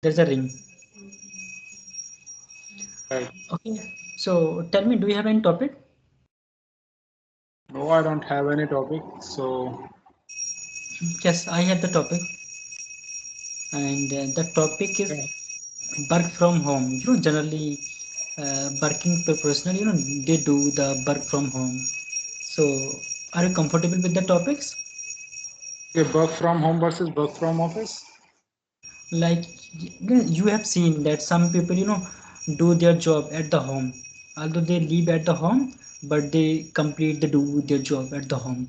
There's a ring. Right. Okay. So tell me, do you have any topic? No, I don't have any topic. So Yes, I have the topic, and the topic is yeah, work from home. Generally, working professional, they do the work from home. So, are you comfortable with the topics? okay, work from home versus work from office. Like you have seen that some people, do their job at the home, although they live at the home, but they complete they do their job at the home.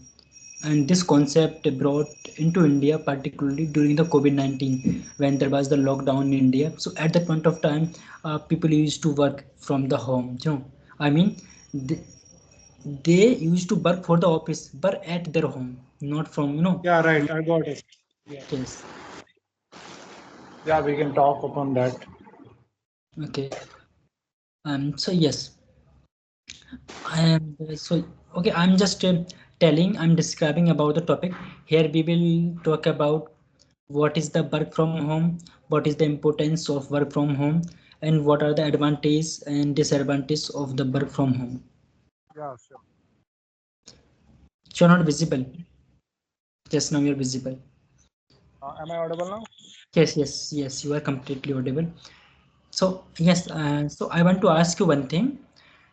And this concept brought into India, particularly during the COVID-19, when there was the lockdown in India. So at that point of time, people used to work from the home. I mean, they, they used to work for the office, but at their home, not from Yeah, right. I got it. Yeah, yes. yeah, we can talk upon that. Okay. So yes, I am so okay. I'm just telling. I'm describing about the topic. Here we will talk about what is the work from home, what is the importance of work from home, and what are the advantages and disadvantages of the work from home. Yeah, sure. You're not visible. Just now you're visible. Am I audible now? Yes, yes, yes. You are completely audible. So yes, so I want to ask you one thing,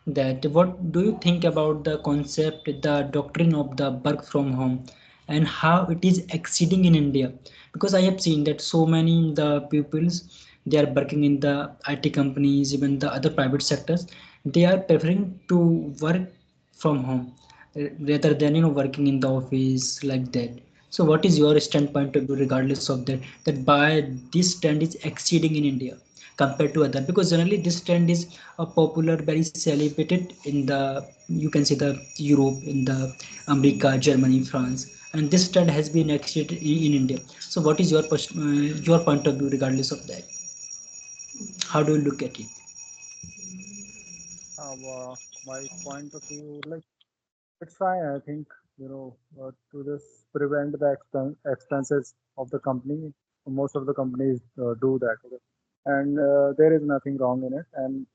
that what do you think about the concept, the doctrine of the work from home, and how it is exceeding in India? Because I have seen that so many the pupils, they are working in the IT companies, even the other private sectors, they are preferring to work from home rather than working in the office like that. So what is your standpoint of view regardless of that, that by this trend is exceeding in India compared to other, because generally this trend is popular, very celebrated in the, you can say, the Europe, in the America, Germany, France, and this trend has been exceeded in India. So what is your point of view regardless of that? How do you look at it? My point of view, like it's fine. I think to just prevent the expenses of the company. Most of the companies do that, okay? And there is nothing wrong in it. And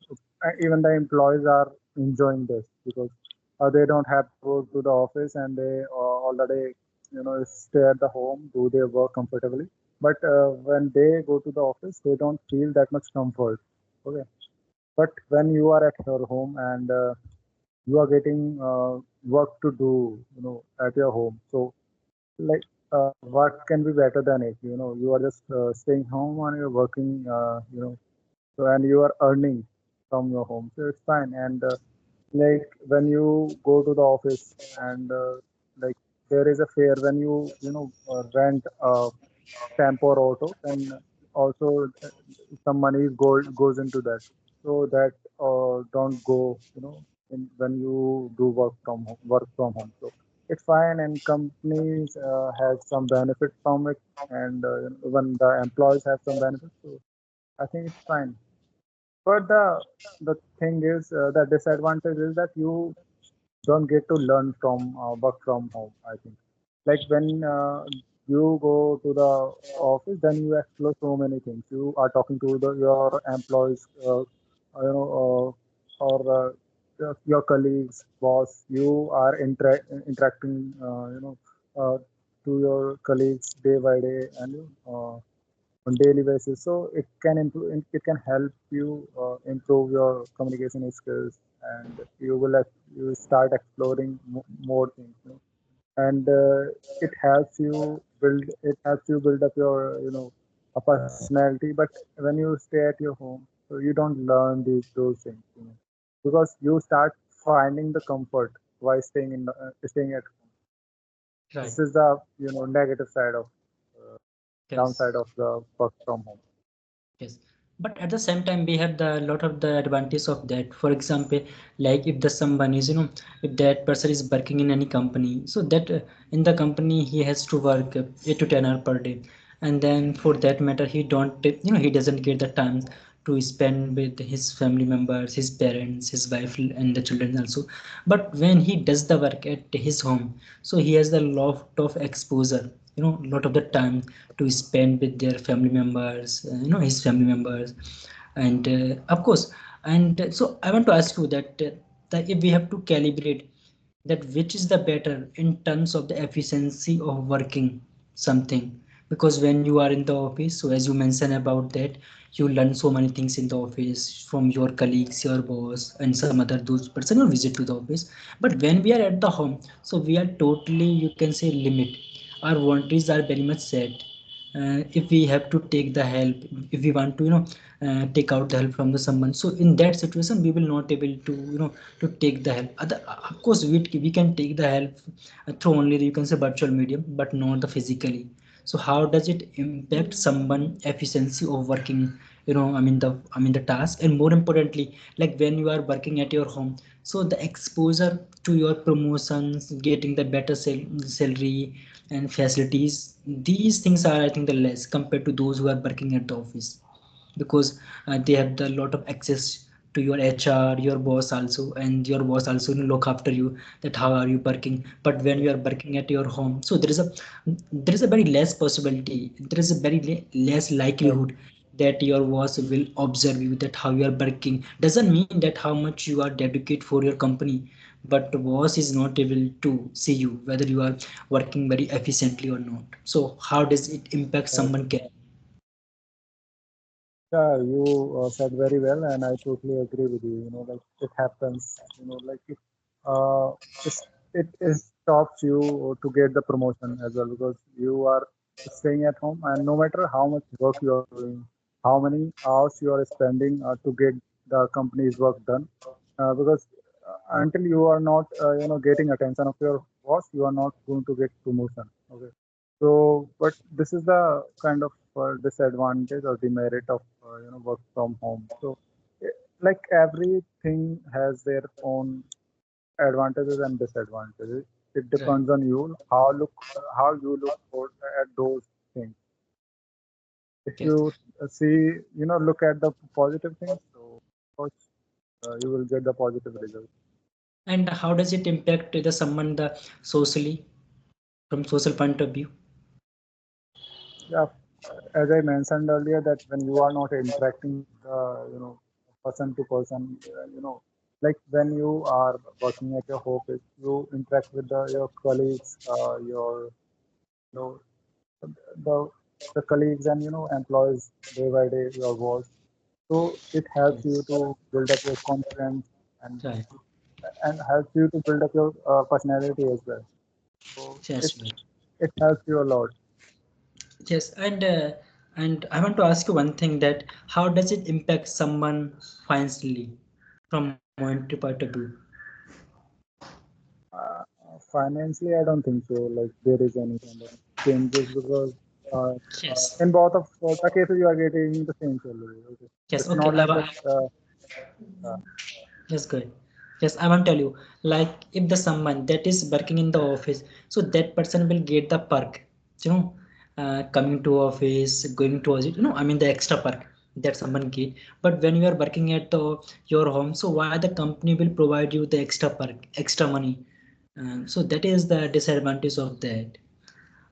even the employees are enjoying this because they don't have to go to the office and they already stay at the home, do their work comfortably. But when they go to the office, they don't feel that much comfort. Okay, but when you are at your home and you are getting work to do, at your home. So, like, what can be better than it? You are just staying home and you're working, so and you are earning from your home. So it's fine. And like when you go to the office and like there is a fare when rent a tempo or auto, and also some money goes into that, so that don't go when you do work from home. So it's fine, and companies have some benefit from it, and when the employees have some benefits, so I think it's fine. But the thing is, the disadvantage is that you don't get to learn from work from home, I think. Like when you go to the office, then you explore so many things. You are talking to your employees, or your colleagues, boss. You are interacting, to your colleagues day by day, and on daily basis. So it can improve. It can help you improve your communication skills, and you start exploring more things. And it helps you build up your a personality. But when you stay at your home, so you don't learn those things, because you start finding the comfort while staying at home. Right. This is the negative side of uh, Yes. downside of the work from home. Yes, but at the same time, we have the lot of the advantage of that. For example, like if the someone is, if that person is working in any company, so that in the company he has to work 8 to 10 hours per day, and then for that matter, he don't, he doesn't get the time to spend with his family members, his parents, his wife, and the children also. But when he does the work at his home, so he has a lot of exposure. a lot of the time to spend with their family members, his family members. And of course, and so I want to ask you that if we have to calibrate that which is the better in terms of the efficiency of working something, because when you are in the office, so as you mentioned about that, you learn so many things in the office from your colleagues, your boss, and some other those person who visit to the office. But when we are at the home, so we are totally, you can say, limit. Our boundaries are very much set. If we have to take the help, if we want to take out the help from the someone, so in that situation we will not able to to take the help. Of course we can take the help through only you can say virtual medium, but not the physically. So how does it impact someone efficiency of working, the task? And more importantly, like when you are working at your home, so the exposure to your promotions, getting the better salary and facilities, these things are, I think, the less compared to those who are working at the office, because they have the lot of access to your HR, your boss also, and your boss also look after you, that how are you working. But when you are working at your home, so there is a very less possibility, there is a very less Right. likelihood that your boss will observe you, that how you are working. Doesn't mean that how much you are dedicated for your company, but the boss is not able to see you whether you are working very efficiently or not. So how does it impact Right. someone care? Yeah, you said very well, and I totally agree with you. You know, like it happens. You know, like uh, it's, it stops you to get the promotion as well because you are staying at home, and no matter how much work you are doing, how many hours you are spending to get the company's work done, because until you are not, getting attention of your boss, you are not going to get promotion. Okay. So, but this is the kind of disadvantage or demerit of work from home. So, eh, like everything has their own advantages and disadvantages. It Right. depends on you how you look for at those things. If Yes. you see, look at the positive things, so of course, you will get the positive result. And how does it impact the someone the socially, from social point of view? Yeah, as I mentioned earlier, that when you are not interacting with person to person, like when you are working at your office, you interact with your colleagues, know the the colleagues and employees day by day, your boss. So it helps you Yes. to build up your confidence and Right. helps you to build up your personality as well. So Yes. Right. it helps you a lot. Yes. And I want to ask you one thing, that how does it impact someone financially from monetary point of view? Uh, Financially, I don't think so. Like there is any kind of changes because uh, Yes. in both of the cases, you are getting the same salary. Okay, Yes. it's Okay. not like that. Uh, Yes, good. Yes, I want to tell you, like if the someone that is working in the office, so that person will get the perk, coming to office, going to office, the extra perk that someone get. But when you are working at your home, so why the company will provide you the extra perk, extra money? So that is the disadvantage of that.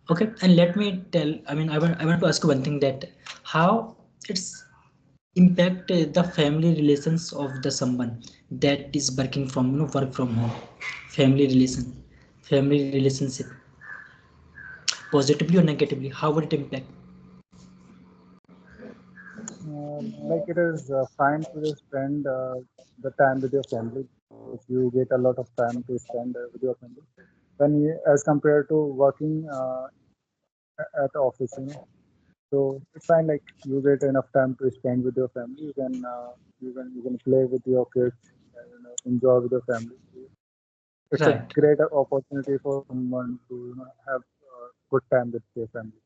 Okay, and let me tell. I want to ask you one thing, that how it's impact the family relations of the someone that is working from work from home, family relation, family relationship, positively or negatively, how would it impact? like it is fine to spend the time with your family because you get a lot of time to spend with your family when you, as compared to working at the office. So it's fine. Like you get enough time to spend with your family. You can play with your kids. Enjoy with your family. It's a Right. great opportunity for someone to have good time with their family.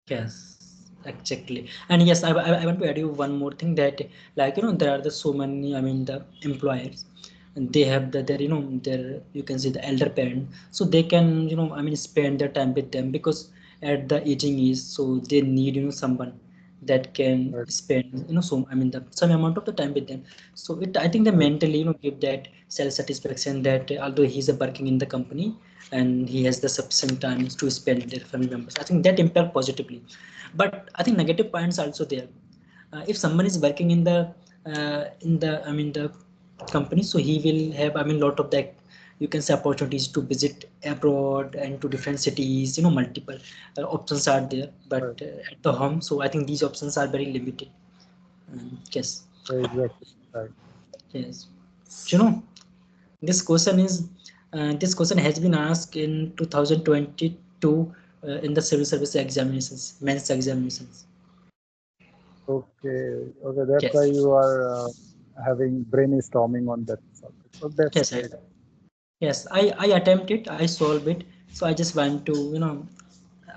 Yes, exactly. And yes, I want to add you one more thing, that like there are the so many, the employers, and they have their their, you can say, the elder parent, so they can spend their time with them, because at the aging is, so they need someone, that can right, spend, so I mean the some amount of the time with them. So it, I think they right, mentally, give that self satisfaction that although he's working in the company and he has the sufficient time to spend with their family members, I think that impact positively. But I think negative points also there. If someone is working in the I mean the company, so he will have, I mean, lot of that, you can say, opportunities to visit abroad and to different cities, multiple options are there. But right, at the home, so I think these options are very limited. Yes. exactly, right. Yes. you know this question is this question has been asked in 2022 in the civil service examinations, men's examinations. Okay, okay, that's why Yes. you are having brainstorming on that subject. Oh, that's Yes, great. yes, I attempt it, I solve it. So I just want to,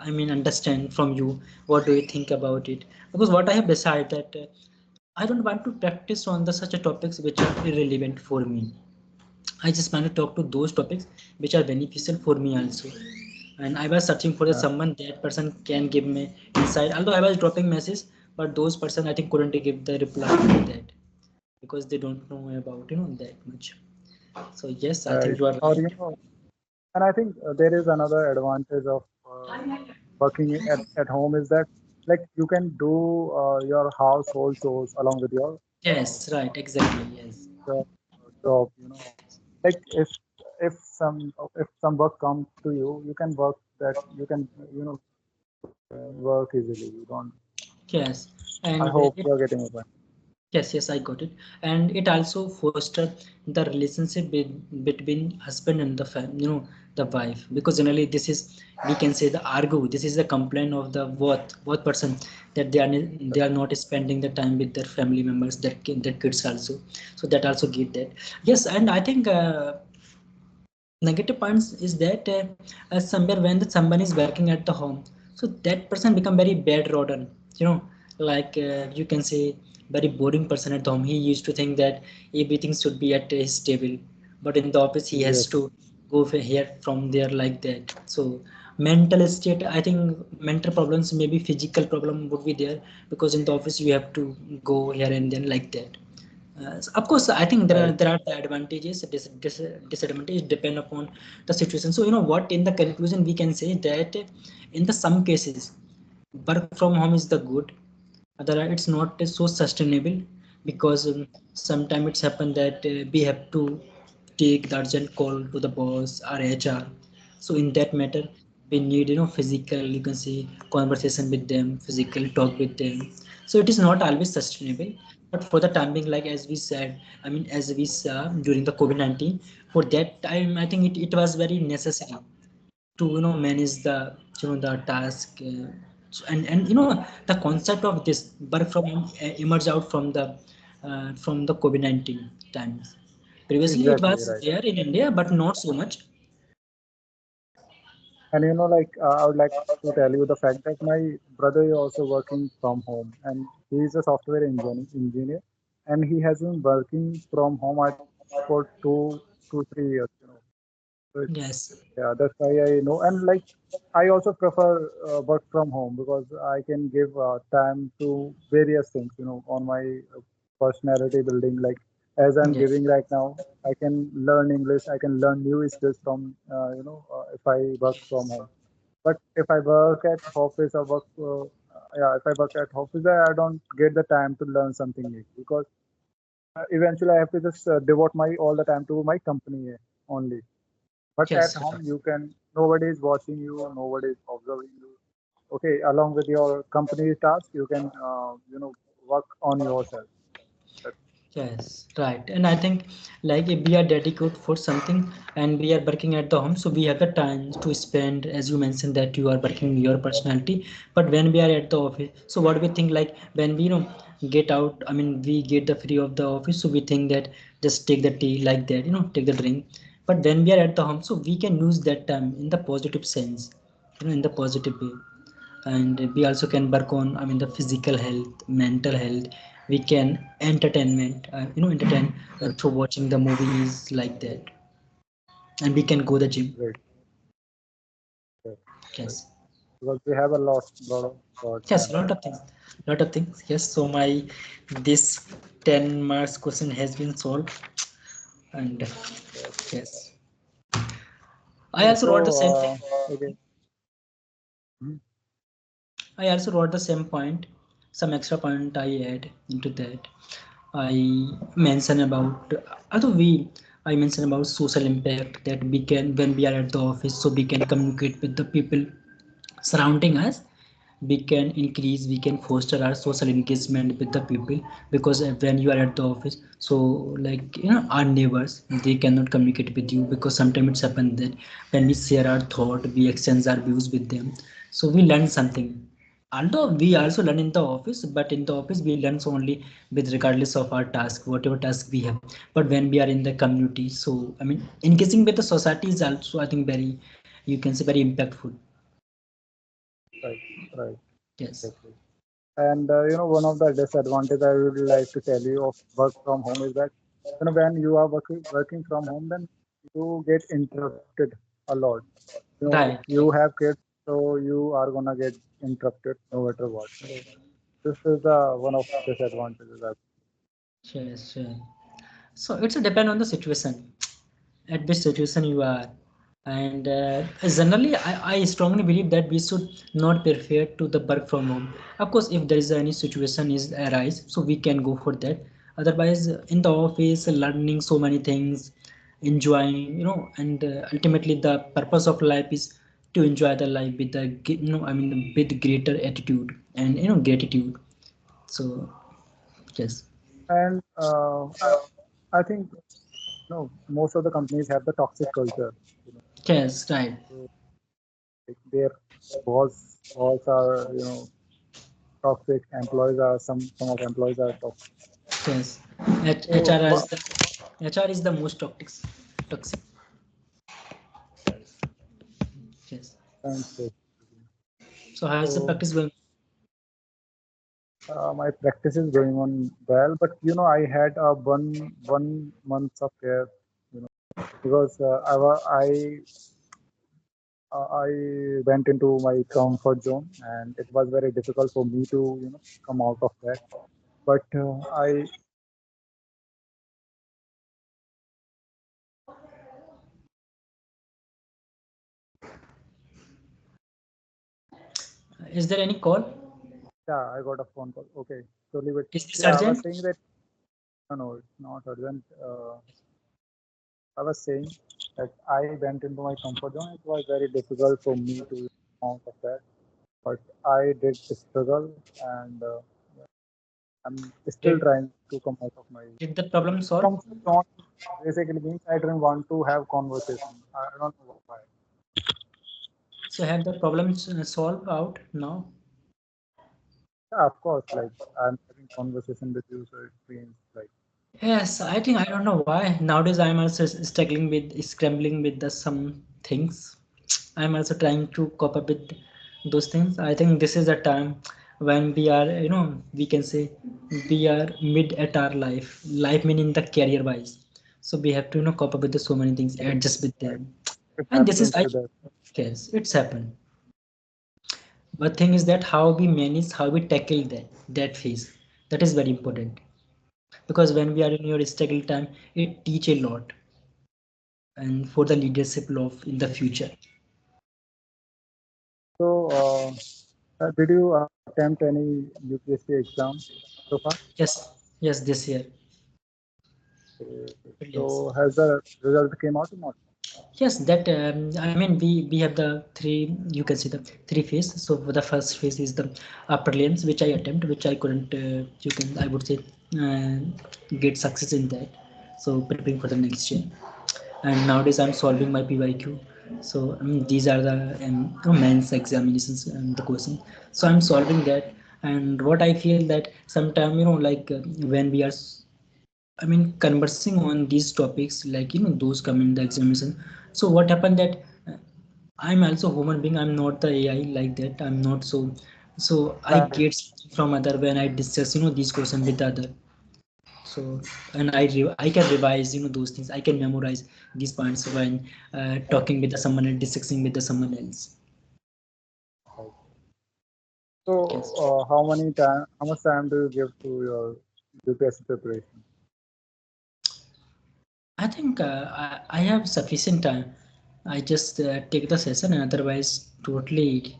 I mean, understand from you, what do you think about it? Because what I have decided that I don't want to practice on the such a topics which are irrelevant for me. I just want to talk to those topics which are beneficial for me also. And I was searching for the Uh, someone that person can give me insight. Although I was dropping message, but those person I think couldn't give the reply to that because they don't know about, that much. So yes, I think right. you are Or right. and I think there is another advantage of working at home is that like you can do your household chores along with your Yes, right, exactly. Yes. job, job. Like if some work comes to you, you can work that you can work easily. You don't. Yes, I and hope it, you are getting a point. yes, yes, I got it. And it also foster the relationship between husband and the the wife. Because generally this is, we can say, the argue. This is the complaint of the both person, that they are not spending the time with their family members, their kids also. So that also give that. Yes, and I think negative points is that somewhere when someone is working at the home, so that person become very bad rodden, you know like you can say, very boring person at home. He used to think that everything should be at his table, but in the office he has to Exactly. go here from there, like that. So mental state, I think mental problems, maybe physical problem would be there, because in the office you have to go here and then, like that. Of course, I think Right. there are the advantages, disadvantages depend upon the situation. So what, in the conclusion we can say that in the some cases work from home is the good. Other, it's not so sustainable, because sometimes it's happened that we have to take the urgent call to the boss or HR. So in that matter, we need, physical, you can see, conversation with them, physical talk with them. So it is not always sustainable. But for the time being, like as we said, I mean, as we saw during the COVID-19, for that time I think it was very necessary to manage the the task, and the concept of this work from home emerged out from the COVID-19 times. Previously it Exactly. was Right. there in India, but not so much. And like I would like to tell you the fact that my brother is also working from home, and he is a software engineer, and he has been working from home I think for 2 3 years. So it's Yes. yeah, that's why I know. And like I also prefer work from home because I can give time to various things, on my personality building. Like as I'm Yes. giving right now, I can learn English. I can learn new skills from, if I work from home. But if I work at office or yeah, if I work at office, I don't get the time to learn something new because eventually I have to just devote my all the time to my company only. But at Yes, home, right. you can, nobody is watching you, nobody is observing you. Okay, along with your company task, you can, work on yourself. That's Yes, right. And I think, like, if we are dedicated for something and we are working at the home, so we have the time to spend, as you mentioned, that you are working your personality. But when we are at the office, so what we think, like when we get out, I mean, we get the free of the office, so we think that just take the tea, like that, take the drink. But when we are at the home, so we can use that time in the positive sense, in the positive way. And we also can work on, I mean, the physical health, mental health. We can entertain right, through watching the movies, like that. And we can go the gym. great. Right, right. Yes. because we have a lot of Yes, time. lot of things, lot of things. Yes, so my this 10 marks question has been solved, and Yes. yes, I also So wrote the same thing. okay. Mhm. I also wrote the same point. Some extra point I add into that. I mention about although we I mentioned about social impact that we can when we are at the office, so we can communicate with the people surrounding us. We can increase, we can foster our social engagement with the people because when you are at the office, so like our neighbors they cannot communicate with you because sometimes it's happened that when we share our thought, we exchange our views with them, so we learn something. Although we also learn in the office, but in the office we learn only with regardless of our task, whatever task we have. But when we are in the community, so I mean engaging with the society is also I think very, you can say, very impactful. Right, right, Yes. exactly. And one of the disadvantages I would like to tell you of work from home is that when you are working from home, then you get interrupted a lot. If Right. you have kids, so you are gonna get interrupted no matter what. So this is the one of disadvantages. Sure, sure. So it's a depend on the situation, at which situation you are, and generally, I strongly believe that we should not prefer to the work from home. Of course, if there is any situation is arise, so we can go for that. Otherwise, in the office, learning so many things, enjoying, and ultimately the purpose of life is to enjoy the life with the, I mean, with greater attitude and gratitude. So yes, And I think most of the companies have the toxic culture. yes, right. So, like their boss are toxic. Employees are some of employees are toxic. Yes, So, HR is the most toxic. Toxic. yes, Yes. thanks. So how's the So practice going? my practice is going on well, but I had a one month of care, because I went into my comfort zone, and it was very difficult for me to come out of that. But I Is there any call? yeah, I got a phone call. Okay, so leave it. Is this Yeah, I was urgent? saying that no, it's not urgent. I was saying that I went into my comfort zone. It was very difficult for me to come out of that, but I did struggle, and I'm still Did trying to come out of my did the problem solve? comfort zone. Basically means I didn't want to have conversation. I don't know why. So have the problems solved out now? Yeah, of course, like I'm having conversation with you, so it means like Yes, I think I don't know why. Nowadays I'm also struggling with scrambling with the some things. I'm also trying to cope up with those things. I think this is a time when we are, we can say we are mid at our life. Life meaning the career wise. So we have to, cope up with the so many things, adjust with like them. it And this is happens I with us. guess it's happened. But thing is that how we manage, how we tackle that phase. That is very important. Because when we are in your struggle time, it teach a lot and for the leadership of in the future. So, did you attempt any UPSC exam so far? Yes, this year. Yes. So, has the result came out or not? Yes, that I mean we have the three, you can see the three phase. So for the first phase is the prelims which I attempt, which I couldn't, you can, I would say, uh, get success in that. So preparing for the next year, and nowadays I'm solving my PYQ. So these are the mains examinations and the question. So I'm solving that, and what I feel that sometime like when we are I mean, conversing on these topics, like those come in the examination. So what happened that I'm also human being. I'm not the AI like that. I'm not so. So I Right. get from other when I discuss these questions with the other. So and I can revise those things. I can memorize these points when talking with the someone and discussing with the someone else. So, Yes. how much time do you give to your UPSC preparation? I think I have sufficient time. I just take the session and otherwise totally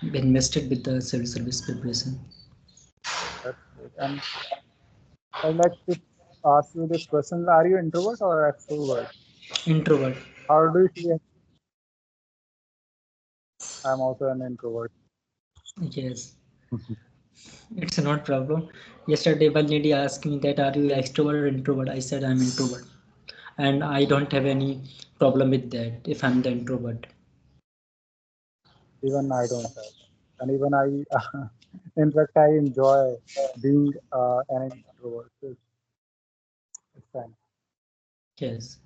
invested with the civil service preparation. That's great. And I'd like to ask you this question: are you introvert or extrovert? Introvert. How do you see it? I'm also an introvert. Yes, it's not problem. Yesterday, one lady asked me that are you extrovert or introvert? I said I'm introvert, and I don't have any problem with that if I'm the introvert. Even I don't have, and even I, in fact, I enjoy being an introvert. So it's fine. Yes,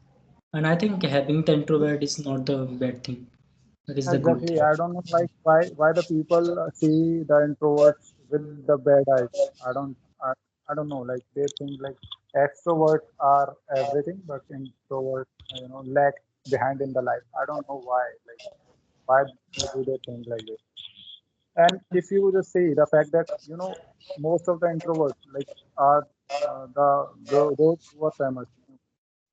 and I think having the introvert is not the bad thing. That is the good Exactly. thing. I don't know, like why the people see the introverts with the bad eyes. I don't know. Like they think like extroverts are everything, but introverts, lag behind in the life. I don't know why. Like why do they think like this? And if you just see the fact that most of the introverts like are those who are famous.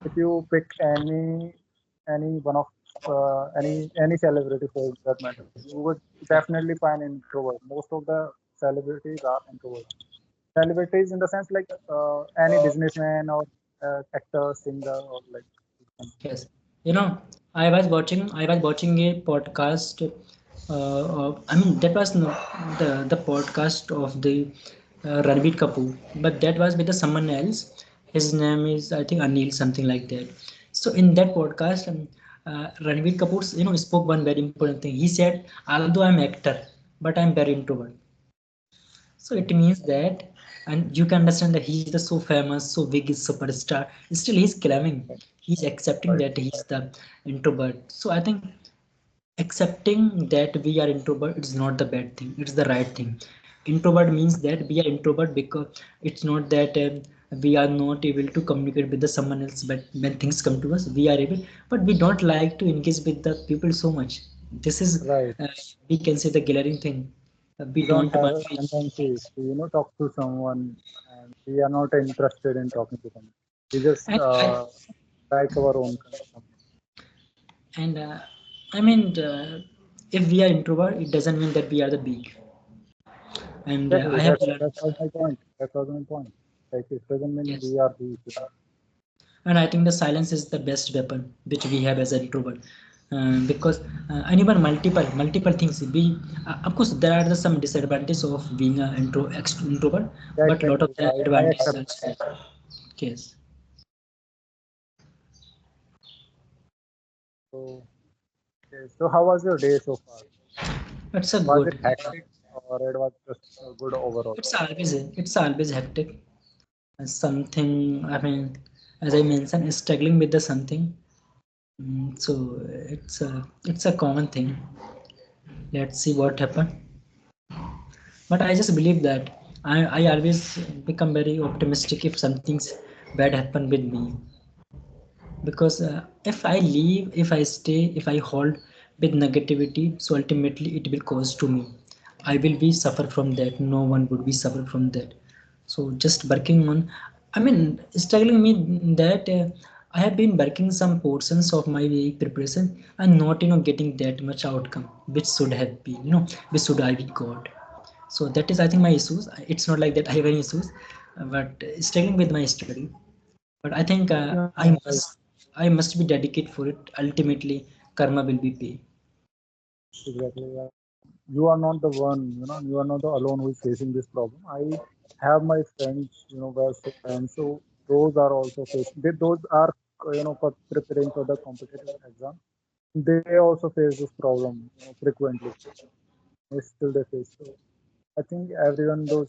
If you pick any one of any celebrity for that matter, you would Yes. definitely find introvert. Most of the celebrities are introverts. Celebrities in the sense like any businessman or actor, singer, or like. Yes, you know, I was watching a podcast. I mean, that was not the podcast of the Ranbir Kapoor, but that was with the someone else. His name is I think Anil, something like that. So in that podcast, Ranbir Kapoor, spoke one very important thing. He said, "Although I'm actor, but I'm very introvert." So it means that, and you can understand that he's the so famous, so big superstar. Still, he's claiming, he's accepting Right, that he's the introvert. So I think accepting that we are introvert is not the bad thing. It's the right thing. Introvert means that we are introvert because it's not that we are not able to communicate with the someone else. But when things come to us, we are able. But we don't like to engage with the people so much. This is right. we can say the glaring thing. We We don't don't have want a to. tendency to talk to someone, and we are not interested in talking to someone. We just And like our own company. I mean, if we are introvert, it doesn't mean that we are the big. And Exactly. I have learned, That was my point. That was my point. Like it doesn't mean yes, we are weak. and I think the silence is the best weapon which we have as an introvert. Because and even multiple things. Of course, there are some disadvantages of being an introvert, Yeah, but a lot of exactly. the I advantages accept. also. Yes, So, okay. So how was your day so far? it's a Was it good. hectic or it was just good overall? It's always hectic. Something. I mean, as I mentioned, struggling with the something. So it's a common thing. Let's see what happen. But I just believe that I always become very optimistic if something's bad happen with me, because if I leave, if I stay, if I hold with negativity, so ultimately it will cause to me. I will be suffer from that. No one would be suffer from that. So just working on, I mean, struggling me that I have been working some portions of my preparation and not getting that much outcome which should have been, which should I be got. So that is I think my issues. It's not like that I have any issues, but struggling with my study. But I think Yeah, I like must be dedicated for it. Ultimately karma will be pay. exactly. Yeah. You are not the one. You are not the alone who is facing this problem. I have my friends. Were students. So those are also facing. Those are preparing for the competitive exam. They also face this problem frequently. Still they face. So I think everyone those